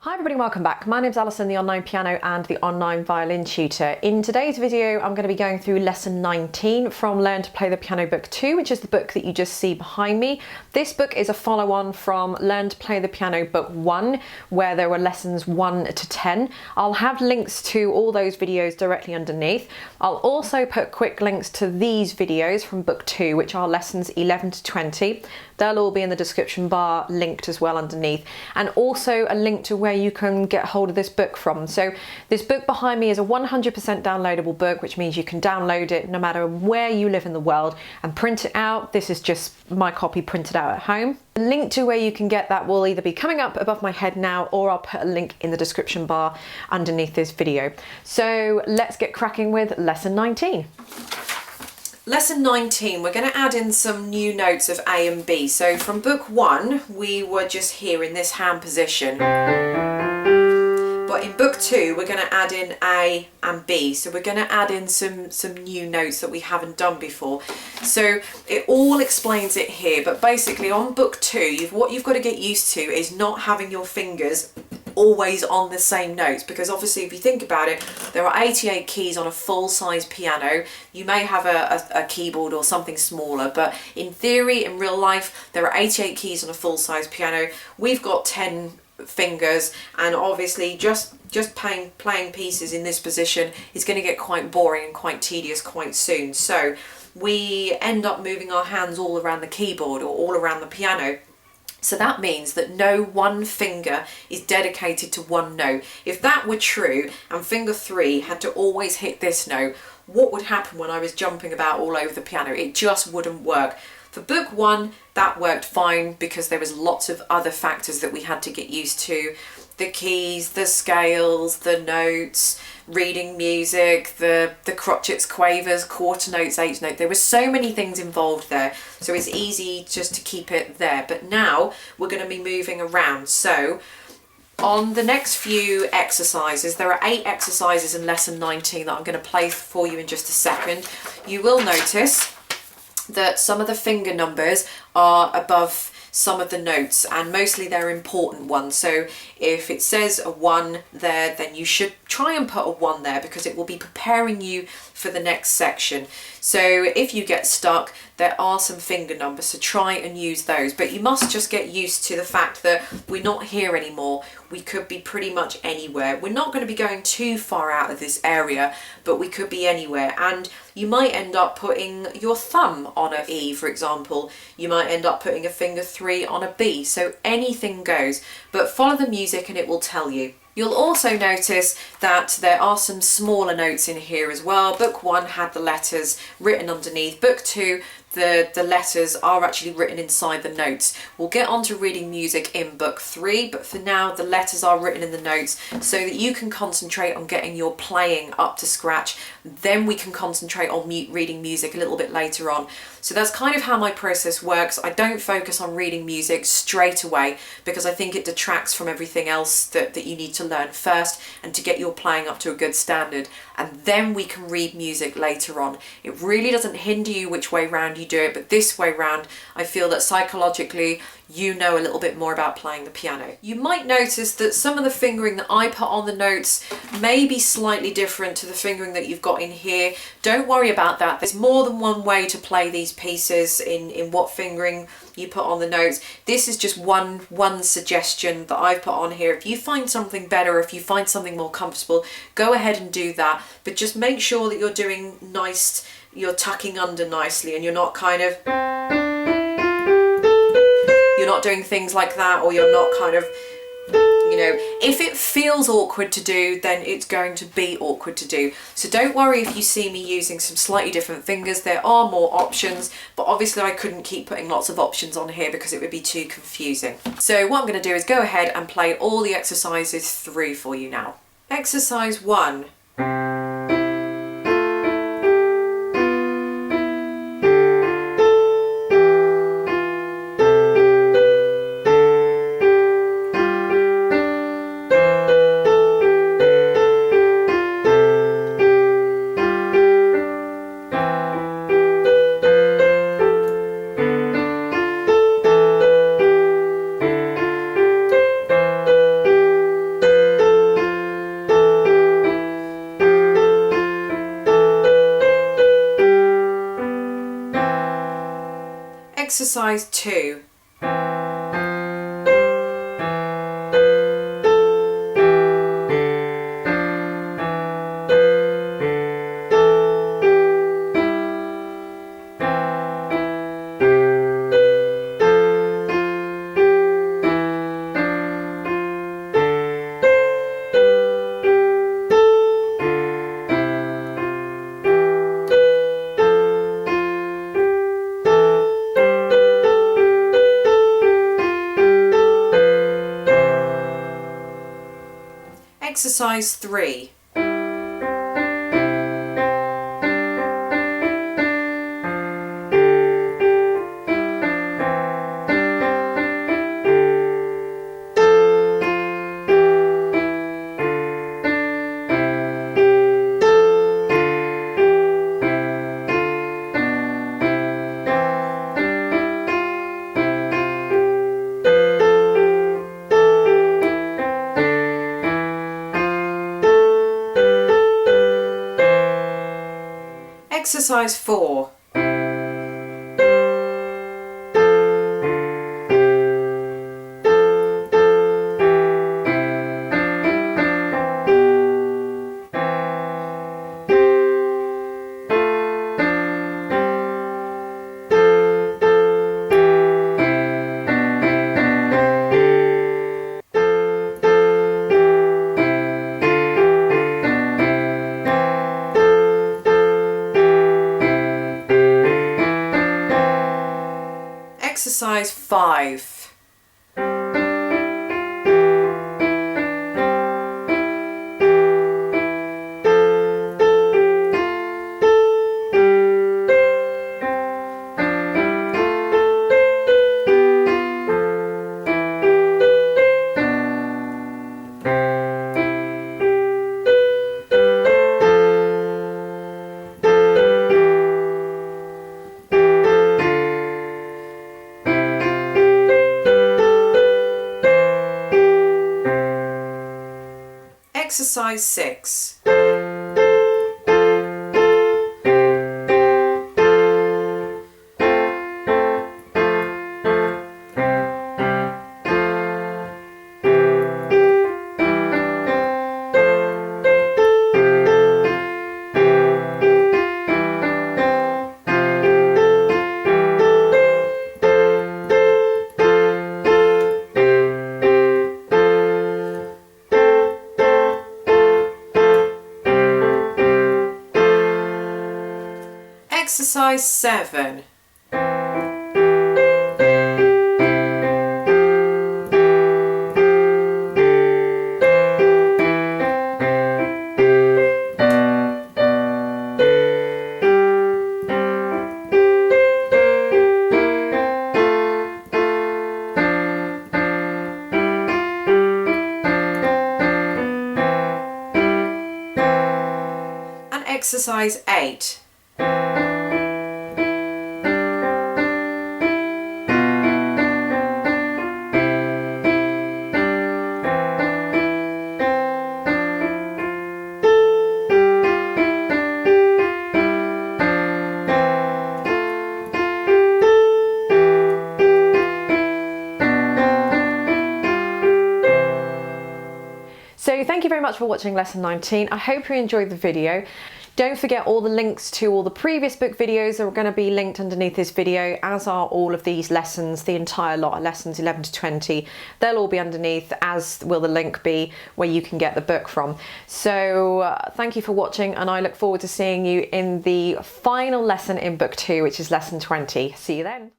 Hi everybody, welcome back. My name's Alison, the online piano and the online violin tutor. In today's video, I'm going to be going through lesson 19 from Learn to Play the Piano Book 2, which is the book that you just see behind me. This book is a follow-on from Learn to Play the Piano Book 1, where there were lessons 1 to 10. I'll have links to all those videos directly underneath. I'll also put quick links to these videos from book 2, which are lessons 11 to 20. They'll all be in the description bar linked as well underneath, and also a link to where you can get hold of this book from. So this book behind me is a 100% downloadable book, which means you can download it no matter where you live in the world and print it out. This is just my copy printed out at home. The link to where you can get that will either be coming up above my head now, or I'll put a link in the description bar underneath this video. So let's get cracking with lesson 19. Lesson 19, we're going to add in some new notes of A and B. So from book 1, we were just here in this hand position. But in book 2, we're going to add in A and B. So we're going to add in some new notes that we haven't done before. So it all explains it here. But basically on book 2, what you've got to get used to is not having your fingers always on the same notes, because obviously if you think about it, there are 88 keys on a full-size piano. You may have a keyboard or something smaller, but in theory, in real life, there are 88 keys on a full-size piano. We've got 10 fingers, and obviously just playing pieces in this position is going to get quite boring and quite tedious quite soon. So we end up moving our hands all around the keyboard or all around the piano. So that means that no one finger is dedicated to one note. If that were true and finger 3 had to always hit this note, what would happen when I was jumping about all over the piano? It just wouldn't work. For book 1, that worked fine because there was lots of other factors that we had to get used to. The keys, the scales, the notes, reading music, the crotchets, quavers, quarter notes, eighth note. There were so many things involved there, so it's easy just to keep it there. But now we're going to be moving around. So on the next few exercises, there are 8 exercises in lesson 19 that I'm going to play for you in just a second. You will notice that some of the finger numbers are above some of the notes, and mostly they're important ones. So if it says a 1 there, then you should try and put a 1 there, because it will be preparing you for the next section. So if you get stuck, there are some finger numbers, so try and use those. But you must just get used to the fact that we're not here anymore. We could be pretty much anywhere. We're not going to be going too far out of this area, but we could be anywhere. And you might end up putting your thumb on an E, for example. You might end up putting a finger 3 on a B. So anything goes, but follow the music and it will tell you. You'll also notice that there are some smaller notes in here as well. Book 1 had the letters written underneath. Book 2, the letters are actually written inside the notes. We'll get on to reading music in book 3, but for now the letters are written in the notes so that you can concentrate on getting your playing up to scratch. Then we can concentrate on reading music a little bit later on. So that's kind of how my process works. I don't focus on reading music straight away because I think it detracts from everything else that you need to learn first and to get your playing up to a good standard. And then we can read music later on. It really doesn't hinder you which way round you do it, but this way round I feel that psychologically you know a little bit more about playing the piano. You might notice that some of the fingering that I put on the notes may be slightly different to the fingering that you've got in here. Don't worry about that. There's more than one way to play these pieces in what fingering you put on the notes. This is just one suggestion that I've put on here. If you find something better, if you find something more comfortable, go ahead and do that. But just make sure that you're doing nice, you're tucking under nicely, and you're not kind of, you're not doing things like that, or you're not kind of, you know, if it feels awkward to do, then it's going to be awkward to do. So don't worry if you see me using some slightly different fingers. There are more options, but obviously I couldn't keep putting lots of options on here because it would be too confusing. So what I'm going to do is go ahead and play all the exercises through for you now. Exercise 1. Exercise 2. Exercise 3. Exercise 4. Exercise 5. Exercise 6. Exercise 7. And exercise 8. So thank you very much for watching lesson 19. I hope you enjoyed the video. Don't forget all the links to all the previous book videos are going to be linked underneath this video, as are all of these lessons, the entire lot of lessons 11 to 20. They'll all be underneath, as will the link be where you can get the book from. So thank you for watching, and I look forward to seeing you in the final lesson in book 2, which is lesson 20. See you then.